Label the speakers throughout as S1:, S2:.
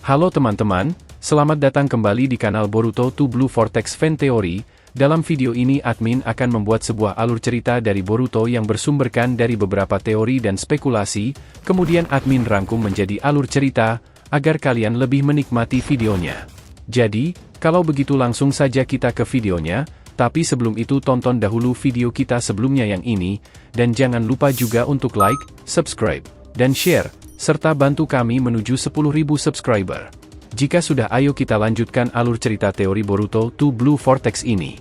S1: Halo teman-teman, selamat datang kembali di kanal Boruto 2 Blue Vortex Fan Theory. Dalam video ini admin akan membuat sebuah alur cerita dari Boruto yang bersumberkan dari beberapa teori dan spekulasi, kemudian admin rangkum menjadi alur cerita, agar kalian lebih menikmati videonya. Jadi, kalau begitu langsung saja kita ke videonya, tapi sebelum itu tonton dahulu video kita sebelumnya yang ini, dan jangan lupa juga untuk like, subscribe, dan share, serta bantu kami menuju 10.000 subscriber. Jika sudah, ayo kita lanjutkan alur cerita teori Boruto 2 Blue Vortex ini.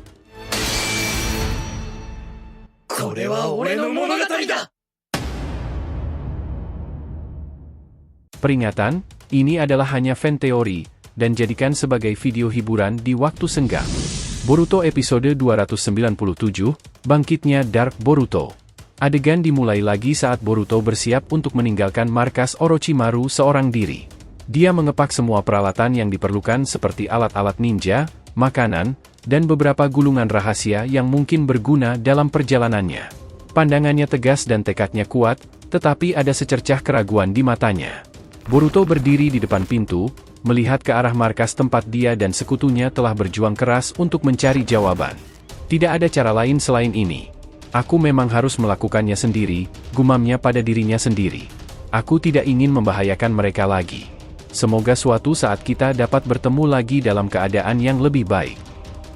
S1: Peringatan, ini adalah hanya fan teori, dan jadikan sebagai video hiburan di waktu senggang. Boruto episode 297, Bangkitnya Dark Boruto. Adegan dimulai lagi saat Boruto bersiap untuk meninggalkan markas Orochimaru seorang diri. Dia mengepak semua peralatan yang diperlukan seperti alat-alat ninja, makanan, dan beberapa gulungan rahasia yang mungkin berguna dalam perjalanannya. Pandangannya tegas dan tekadnya kuat, tetapi ada secercah keraguan di matanya. Boruto berdiri di depan pintu, melihat ke arah markas tempat dia dan sekutunya telah berjuang keras untuk mencari jawaban. Tidak ada cara lain selain ini. Aku memang harus melakukannya sendiri, gumamnya pada dirinya sendiri. Aku tidak ingin membahayakan mereka lagi. Semoga suatu saat kita dapat bertemu lagi dalam keadaan yang lebih baik.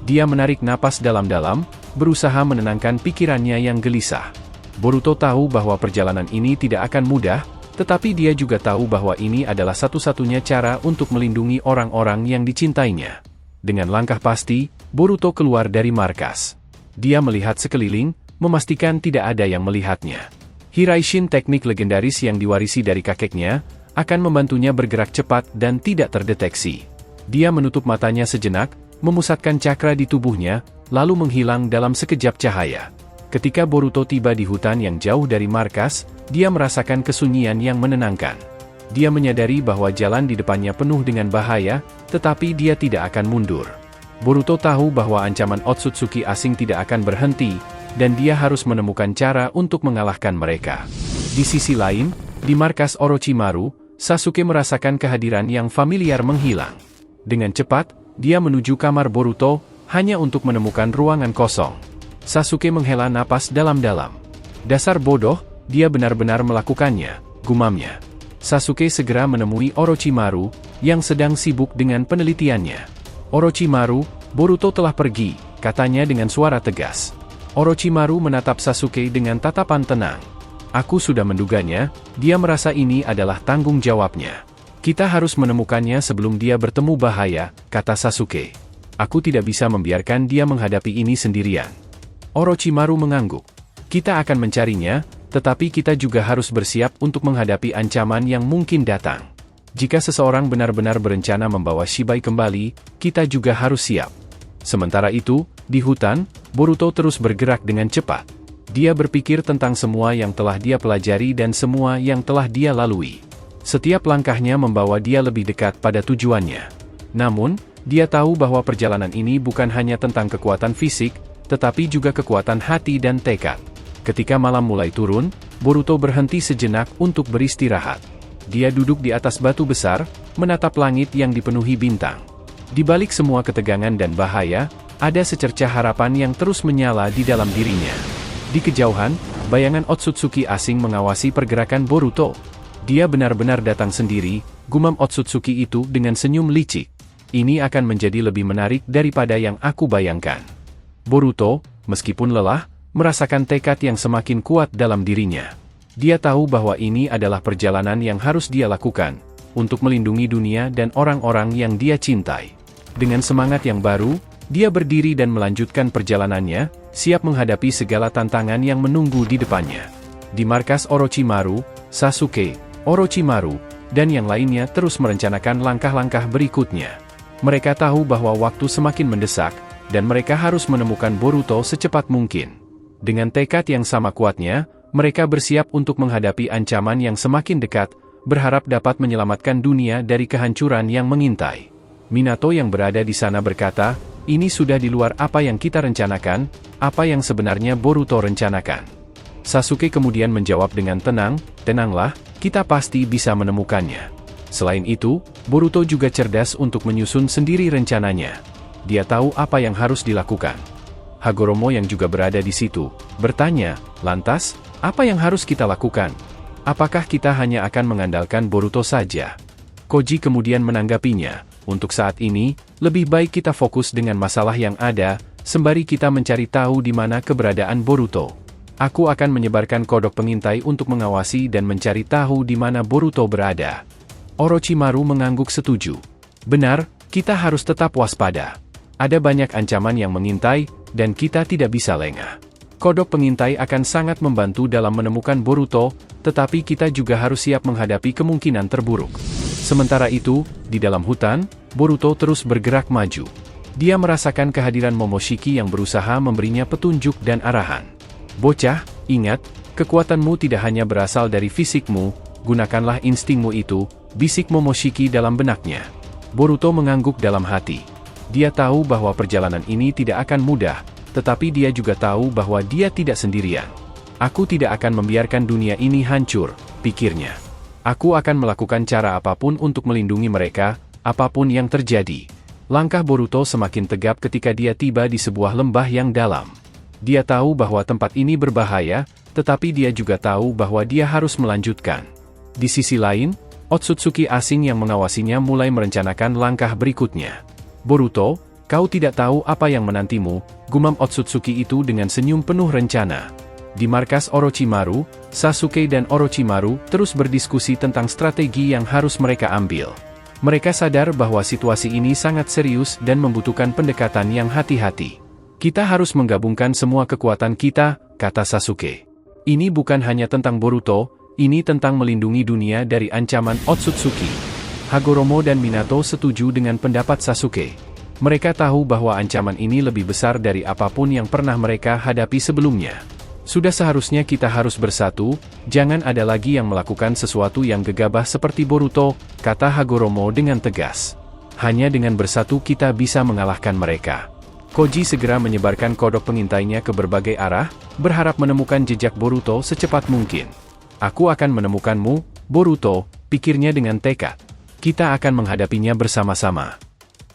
S1: Dia menarik napas dalam-dalam, berusaha menenangkan pikirannya yang gelisah. Boruto tahu bahwa perjalanan ini tidak akan mudah, tetapi dia juga tahu bahwa ini adalah satu-satunya cara untuk melindungi orang-orang yang dicintainya. Dengan langkah pasti, Boruto keluar dari markas. Dia melihat sekeliling, memastikan tidak ada yang melihatnya. Hiraishin, teknik legendaris yang diwarisi dari kakeknya, akan membantunya bergerak cepat dan tidak terdeteksi. Dia menutup matanya sejenak, memusatkan cakra di tubuhnya, lalu menghilang dalam sekejap cahaya. Ketika Boruto tiba di hutan yang jauh dari markas, dia merasakan kesunyian yang menenangkan. Dia menyadari bahwa jalan di depannya penuh dengan bahaya, tetapi dia tidak akan mundur. Boruto tahu bahwa ancaman Otsutsuki asing tidak akan berhenti, dan dia harus menemukan cara untuk mengalahkan mereka. Di sisi lain, di markas Orochimaru, Sasuke merasakan kehadiran yang familiar menghilang. Dengan cepat, dia menuju kamar Boruto, hanya untuk menemukan ruangan kosong. Sasuke menghela napas dalam-dalam. Dasar bodoh, dia benar-benar melakukannya, gumamnya. Sasuke segera menemui Orochimaru, yang sedang sibuk dengan penelitiannya. Orochimaru, Boruto telah pergi, katanya dengan suara tegas. Orochimaru menatap Sasuke dengan tatapan tenang. Aku sudah menduganya, dia merasa ini adalah tanggung jawabnya. Kita harus menemukannya sebelum dia bertemu bahaya, kata Sasuke. Aku tidak bisa membiarkan dia menghadapi ini sendirian. Orochimaru mengangguk. Kita akan mencarinya, tetapi kita juga harus bersiap untuk menghadapi ancaman yang mungkin datang. Jika seseorang benar-benar berencana membawa Shibai kembali, kita juga harus siap. Sementara itu, di hutan, Boruto terus bergerak dengan cepat. Dia berpikir tentang semua yang telah dia pelajari dan semua yang telah dia lalui. Setiap langkahnya membawa dia lebih dekat pada tujuannya. Namun, dia tahu bahwa perjalanan ini bukan hanya tentang kekuatan fisik, tetapi juga kekuatan hati dan tekad. Ketika malam mulai turun, Boruto berhenti sejenak untuk beristirahat. Dia duduk di atas batu besar, menatap langit yang dipenuhi bintang. Di balik semua ketegangan dan bahaya, ada secercah harapan yang terus menyala di dalam dirinya. Di kejauhan, bayangan Otsutsuki asing mengawasi pergerakan Boruto. Dia benar-benar datang sendiri, gumam Otsutsuki itu dengan senyum licik. Ini akan menjadi lebih menarik daripada yang aku bayangkan. Boruto, meskipun lelah, merasakan tekad yang semakin kuat dalam dirinya. Dia tahu bahwa ini adalah perjalanan yang harus dia lakukan, untuk melindungi dunia dan orang-orang yang dia cintai. Dengan semangat yang baru, dia berdiri dan melanjutkan perjalanannya, siap menghadapi segala tantangan yang menunggu di depannya. Di markas Orochimaru, Sasuke, Orochimaru, dan yang lainnya terus merencanakan langkah-langkah berikutnya. Mereka tahu bahwa waktu semakin mendesak, dan mereka harus menemukan Boruto secepat mungkin. Dengan tekad yang sama kuatnya, mereka bersiap untuk menghadapi ancaman yang semakin dekat, berharap dapat menyelamatkan dunia dari kehancuran yang mengintai. Minato yang berada di sana berkata, ini sudah di luar apa yang kita rencanakan, apa yang sebenarnya Boruto rencanakan. Sasuke kemudian menjawab dengan tenang, tenanglah, kita pasti bisa menemukannya. Selain itu, Boruto juga cerdas untuk menyusun sendiri rencananya. Dia tahu apa yang harus dilakukan. Hagoromo yang juga berada di situ, bertanya, "Lantas, apa yang harus kita lakukan? Apakah kita hanya akan mengandalkan Boruto saja?" Koji kemudian menanggapinya, "Untuk saat ini, lebih baik kita fokus dengan masalah yang ada, sembari kita mencari tahu di mana keberadaan Boruto. Aku akan menyebarkan kodok pengintai untuk mengawasi dan mencari tahu di mana Boruto berada." Orochimaru mengangguk setuju. "Benar, kita harus tetap waspada. Ada banyak ancaman yang mengintai, dan kita tidak bisa lengah. Kodok pengintai akan sangat membantu dalam menemukan Boruto, tetapi kita juga harus siap menghadapi kemungkinan terburuk." Sementara itu, di dalam hutan, Boruto terus bergerak maju. Dia merasakan kehadiran Momoshiki yang berusaha memberinya petunjuk dan arahan. "Bocah, ingat, kekuatanmu tidak hanya berasal dari fisikmu, gunakanlah instingmu itu," bisik Momoshiki dalam benaknya. Boruto mengangguk dalam hati. Dia tahu bahwa perjalanan ini tidak akan mudah, tetapi dia juga tahu bahwa dia tidak sendirian. "Aku tidak akan membiarkan dunia ini hancur," pikirnya. "Aku akan melakukan cara apapun untuk melindungi mereka, apapun yang terjadi." Langkah Boruto semakin tegap ketika dia tiba di sebuah lembah yang dalam. Dia tahu bahwa tempat ini berbahaya, tetapi dia juga tahu bahwa dia harus melanjutkan. Di sisi lain, Otsutsuki asing yang mengawasinya mulai merencanakan langkah berikutnya. "Boruto, kau tidak tahu apa yang menantimu," gumam Otsutsuki itu dengan senyum penuh rencana. Di markas Orochimaru, Sasuke dan Orochimaru terus berdiskusi tentang strategi yang harus mereka ambil. Mereka sadar bahwa situasi ini sangat serius dan membutuhkan pendekatan yang hati-hati. "Kita harus menggabungkan semua kekuatan kita," kata Sasuke. "Ini bukan hanya tentang Boruto, ini tentang melindungi dunia dari ancaman Otsutsuki." Hagoromo dan Minato setuju dengan pendapat Sasuke. Mereka tahu bahwa ancaman ini lebih besar dari apapun yang pernah mereka hadapi sebelumnya. "Sudah seharusnya kita harus bersatu, jangan ada lagi yang melakukan sesuatu yang gegabah seperti Boruto," kata Hagoromo dengan tegas. "Hanya dengan bersatu kita bisa mengalahkan mereka." Koji segera menyebarkan kodok pengintainya ke berbagai arah, berharap menemukan jejak Boruto secepat mungkin. "Aku akan menemukanmu, Boruto," pikirnya dengan tekad. "Kita akan menghadapinya bersama-sama."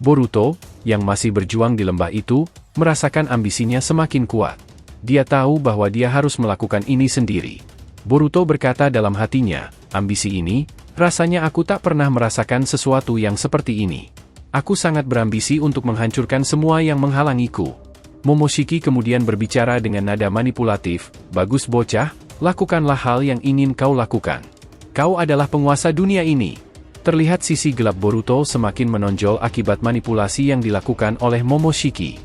S1: Boruto, yang masih berjuang di lembah itu, merasakan ambisinya semakin kuat. Dia tahu bahwa dia harus melakukan ini sendiri. Boruto berkata dalam hatinya, "Ambisi ini, rasanya aku tak pernah merasakan sesuatu yang seperti ini. Aku sangat berambisi untuk menghancurkan semua yang menghalangiku." Momoshiki kemudian berbicara dengan nada manipulatif, "Bagus bocah, lakukanlah hal yang ingin kau lakukan. Kau adalah penguasa dunia ini." Terlihat sisi gelap Boruto semakin menonjol akibat manipulasi yang dilakukan oleh Momoshiki.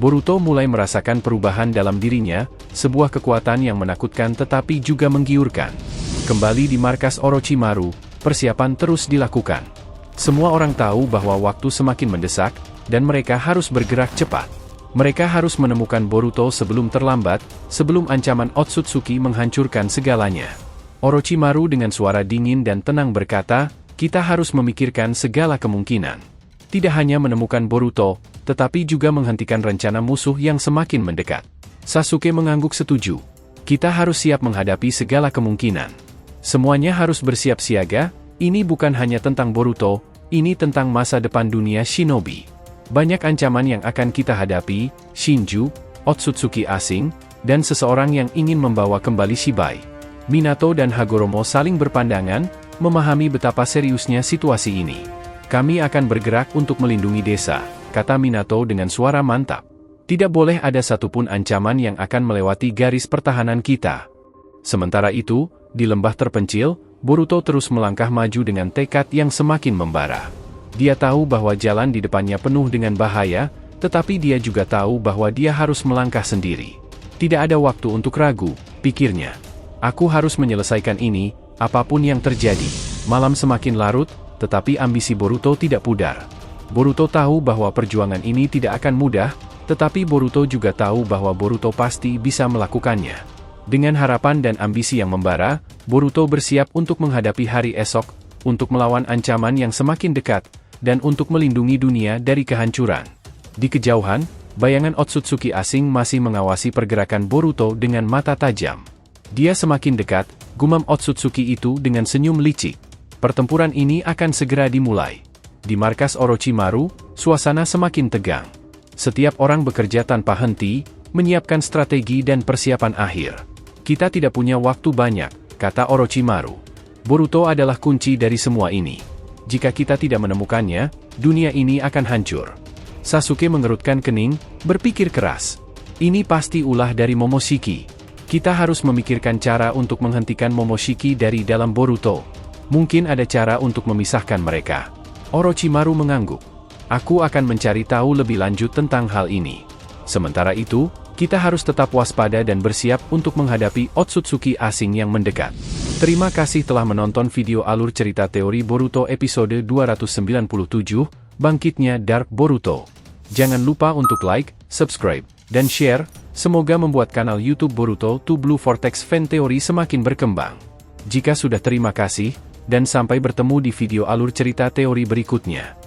S1: Boruto mulai merasakan perubahan dalam dirinya, sebuah kekuatan yang menakutkan tetapi juga menggiurkan. Kembali di markas Orochimaru, persiapan terus dilakukan. Semua orang tahu bahwa waktu semakin mendesak, dan mereka harus bergerak cepat. Mereka harus menemukan Boruto sebelum terlambat, sebelum ancaman Otsutsuki menghancurkan segalanya. Orochimaru dengan suara dingin dan tenang berkata, "Kita harus memikirkan segala kemungkinan. Tidak hanya menemukan Boruto, tetapi juga menghentikan rencana musuh yang semakin mendekat." Sasuke mengangguk setuju. "Kita harus siap menghadapi segala kemungkinan. Semuanya harus bersiap siaga, ini bukan hanya tentang Boruto, ini tentang masa depan dunia shinobi. Banyak ancaman yang akan kita hadapi, Shinju, Otsutsuki asing, dan seseorang yang ingin membawa kembali Shibai." Minato dan Hagoromo saling berpandangan, memahami betapa seriusnya situasi ini. "Kami akan bergerak untuk melindungi desa," kata Minato dengan suara mantap. "Tidak boleh ada satupun ancaman yang akan melewati garis pertahanan kita." Sementara itu, di lembah terpencil, Boruto terus melangkah maju dengan tekad yang semakin membara. Dia tahu bahwa jalan di depannya penuh dengan bahaya, tetapi dia juga tahu bahwa dia harus melangkah sendiri. Tidak ada waktu untuk ragu, pikirnya. "Aku harus menyelesaikan ini, apapun yang terjadi." Malam semakin larut, tetapi ambisi Boruto tidak pudar. Boruto tahu bahwa perjuangan ini tidak akan mudah, tetapi Boruto juga tahu bahwa Boruto pasti bisa melakukannya. Dengan harapan dan ambisi yang membara, Boruto bersiap untuk menghadapi hari esok, untuk melawan ancaman yang semakin dekat, dan untuk melindungi dunia dari kehancuran. Di kejauhan, bayangan Otsutsuki asing masih mengawasi pergerakan Boruto dengan mata tajam. "Dia semakin dekat," gumam Otsutsuki itu dengan senyum licik. Pertempuran ini akan segera dimulai. Di markas Orochimaru, suasana semakin tegang. Setiap orang bekerja tanpa henti, menyiapkan strategi dan persiapan akhir. Kita tidak punya waktu banyak, kata Orochimaru. Boruto adalah kunci dari semua ini. Jika kita tidak menemukannya, dunia ini akan hancur. Sasuke mengerutkan kening, berpikir keras. Ini pasti ulah dari Momoshiki. Kita harus memikirkan cara untuk menghentikan Momoshiki dari dalam Boruto. Mungkin ada cara untuk memisahkan mereka. Orochimaru mengangguk. Aku akan mencari tahu lebih lanjut tentang hal ini. Sementara itu, kita harus tetap waspada dan bersiap untuk menghadapi Otsutsuki asing yang mendekat. Terima kasih telah menonton video alur cerita teori Boruto episode 297, Bangkitnya Dark Boruto. Jangan lupa untuk like, subscribe, dan share. Semoga membuat kanal YouTube Boruto to Blue Vortex Fan Theory semakin berkembang. Jika sudah, terima kasih, dan sampai bertemu di video alur cerita teori berikutnya.